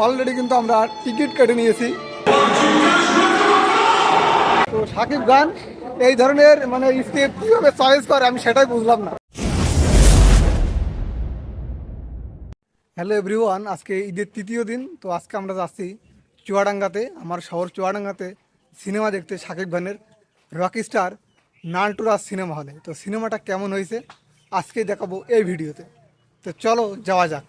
Already কিন্তু আমরা ticket কেটে নিয়েছি। তো শাকিব খান এই ধরনের মানে স্ক্রিপ্ট কিভাবে চয়েস করে আমি সেটাই বুঝলাম না। হ্যালো এভরিওয়ান, আজকে ঈদের তৃতীয় দিন। তো আজকে আমরা যাচ্ছি চুয়াডাঙ্গাতে, আমার শহর চুয়াডাঙ্গাতে সিনেমা দেখতে শাকিব খানের রকি স্টার নান্টু রাজ সিনেমা হলে। তো সিনেমাটা কেমন হয়েছে আজকেই দেখাবো এই ভিডিওতে। তো চলো যাওয়া যাক।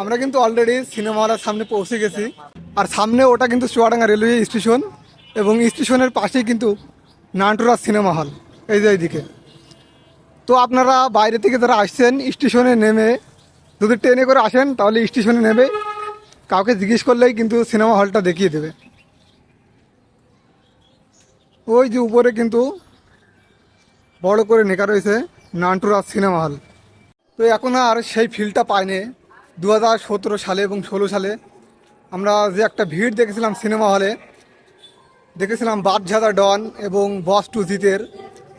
আমরা কিন্তু অলরেডি সিনেমা হলের সামনে পৌঁছে গেছি। আর সামনে ওটা কিন্তু চুয়াডাঙ্গা রেলওয়ে স্টেশন, এবং স্টেশনের পাশেই কিন্তু নান্টু রাজ সিনেমা হল, এই যে এইদিকে। তো আপনারা বাইরে থেকে যারা আসছেন স্টেশনে নেমে যদি ট্রেনে করে আসেন তাহলে স্টেশনে নেমে কাউকে জিজ্ঞেস করলেই কিন্তু সিনেমা হলটা দেখিয়ে দেবে। ওই যে উপরে কিন্তু বড় করে লেখা রয়েছে নান্টু রাজ সিনেমা হল। তো এখন আর সেই ফিলটা পাইনি। 2017 সালে এবং 16 সালে আমরা যে একটা ভিড় দেখেছিলাম সিনেমা হলে, দেখেছিলাম বাদশাহ ডন এবং বস টু জিতের।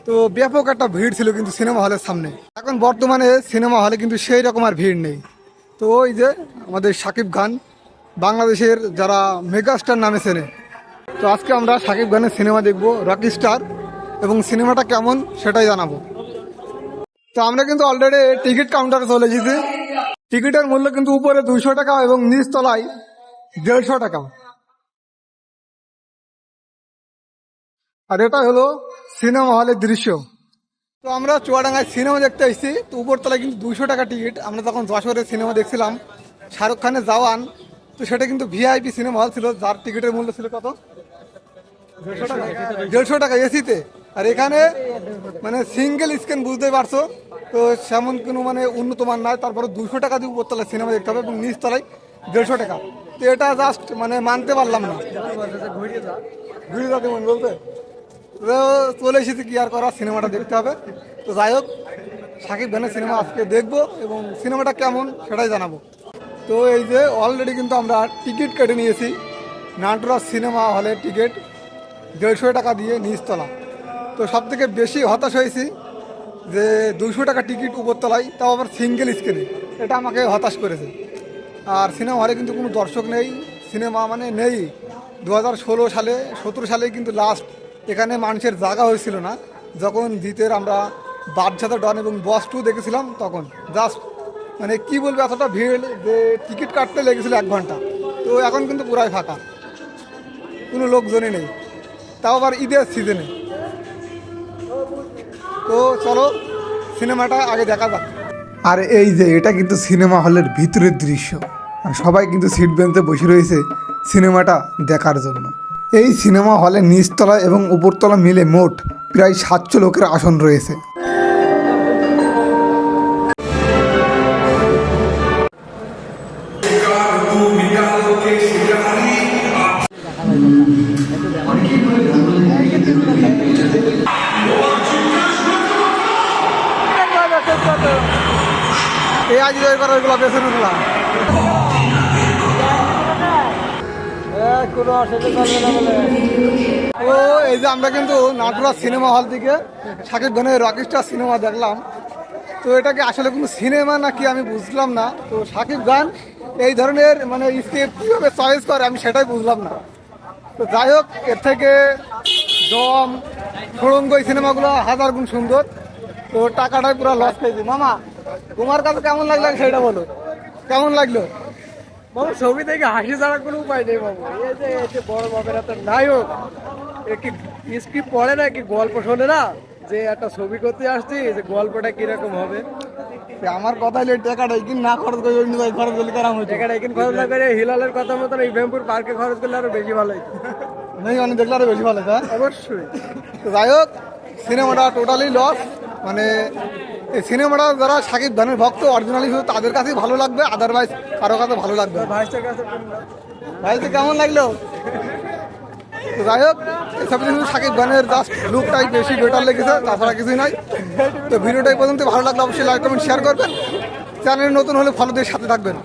তো ব্যাপক একটা ভিড় ছিল কিন্তু সিনেমা হলের সামনে। এখন বর্তমানে সিনেমা হলে কিন্তু সেই রকম আর ভিড় নেই। তো ওই যে আমাদের শাকিব খান, বাংলাদেশের যারা মেগাস্টার নামে চেনে। তো আজকে আমরা শাকিব খানের সিনেমা দেখব রকি স্টার, এবং সিনেমাটা কেমন সেটাই জানাবো। তো আমরা কিন্তু অলরেডি টিকিট কাউন্টারে চলে এসেছি। টিকিটের মূল্য কিন্তু উপরে 200 টাকা এবং নিচ তলায় 150 টাকা। আর এটা হলো সিনেমা হলের দৃশ্য। তো আমরা চুয়াডাঙ্গায় সিনেমা দেখতে এসেছি। তো উপরতলায় কিন্তু 200 টাকা টিকিট। আমরা তখন যশোরে সিনেমা দেখছিলাম শাহরুখ খানের জওয়ান, তো সেটা কিন্তু ভিআইপি সিনেমা হল ছিল, যার টিকিটের মূল্য ছিল কত? 150 টাকা এসিতে। আর এখানে মানে সিঙ্গেল স্ক্রিন, বুঝতেই পারছো। তো সেমন কোনো মানে উন্নত মান নাই, তারপরে 200 টাকা দিয়ে উপরতলায় সিনেমা দেখতে হবে এবং নিচ তলায় 150 টাকা। তো এটা জাস্ট মানে মানতে পারলাম না। ঘুরে যাতে মন বলতে চলে এসেছি, কি আর করা, সিনেমাটা দেখতে হবে। তো যাই হোক, শাকিব খানের সিনেমা আজকে দেখবো এবং সিনেমাটা কেমন সেটাই জানাবো। তো এই যে অলরেডি কিন্তু আমরা টিকিট কেটে নিয়েছি নান্টু রাজ সিনেমা হলের টিকিট 150 টাকা দিয়ে নিচতলা। তো সব থেকে বেশি হতাশ হয়েছি যে 200 টাকা টিকিট উপরতলায়, তাও আবার সিঙ্গেল স্ক্রিনে। এটা আমাকে হতাশ করেছে। আর সিনেমা হলে কিন্তু কোনো দর্শক নেই, সিনেমা মানে নেই। 2016 সালে 17 সালে কিন্তু লাস্ট এখানে মানুষের জায়গা হয়েছিল না, যখন জিতের আমরা বাদশাহ ডন এবং বস টু দেখেছিলাম তখন। জাস্ট মানে কি বলবো, এতটা ভিড় যে টিকিট কাটতে লেগেছিল 1 ঘন্টা। তো এখন কিন্তু পুরাই ফাঁকা, কোনো লোকজনই নেই, তাও আবার ঈদের সিজনে। তো চলো সিনেমাটা আগে দেখা যাক। আর এই যে এটা কিন্তু সিনেমা হলের ভিতরের দৃশ্য, আর সবাই কিন্তু সিট বেঞ্চে বসে রয়েছে সিনেমাটা দেখার জন্য। এই সিনেমা হলে নিচতলা এবং উপরতলা মিলে মোট প্রায় 700 লোকের আসন রয়েছে। এই আজ এবার ওইগুলো বেছে নিলাম। ও এই যে আমরা কিন্তু নান্টু রাজ সিনেমা হল থেকে শাকিব খানের রকি স্টার সিনেমা দেখলাম। তো এটাকে আসলে কোনো সিনেমা নাকি আমি বুঝলাম না। তো শাকিব খান এই ধরনের মানে স্ক্রিপ্ট কীভাবে চয়েস করে আমি সেটাই বুঝলাম না। তো যাই হোক, এর থেকে দম, সুড়ঙ্গ এই সিনেমাগুলো 1000 গুণ সুন্দর। তো টাকাটাই পুরো লস খেয়েছি। মামা, তোমার কাছে কেমন লাগলো সেটা বলো, কেমন লাগলো? বাবু ছবি থেকে হাসি ছাড়া কোনো উপায় নেই বাবু। এই যে এতে বড় বাবের একটা নায়ক কি স্ক্রিপ্ট পড়ে না, কি গল্প শোনে না, যে একটা ছবি করতে আসছি যে গল্পটা কিরকম হবে। আমার কথা হলে টাকাটা এখানে না খরচ করে অন্য জায়গায় খরচ করলে কেমন হয়েছে? টাকাটা এখানে খরচ না করে হিলালের কথা মতন এই ভেমপুর পার্কে খরচ করলে আরো বেশি ভালো হতো। নেই মানে দেখলে আরো বেশি ভালো হতো। অবশ্যই। তো যাই হোক, সিনেমাটা টোটালি লস। মানে এই সিনেমাটা যারা শাকিব খানের ভক্ত অরিজিনালি শুধু তাদের কাছেই ভালো লাগবে, আদারওয়াইজ কারো কাছে ভালো লাগবে না। ভাইসের কাছে কোনটা? ভাই তো কেমন লাগলো? তো যাই হোক, এসব শুধু শাকিব খানের জাস্ট লুকটাই বেশি বেটার লেগেছে, তাছাড়া কিছুই নাই। তো ভিডিওটা এই পর্যন্ত ভালো লাগলে অবশ্যই লাইক কমেন্ট শেয়ার করবেন, চ্যানেল নতুন হলে ফলো দিয়ে সাথে থাকবেন।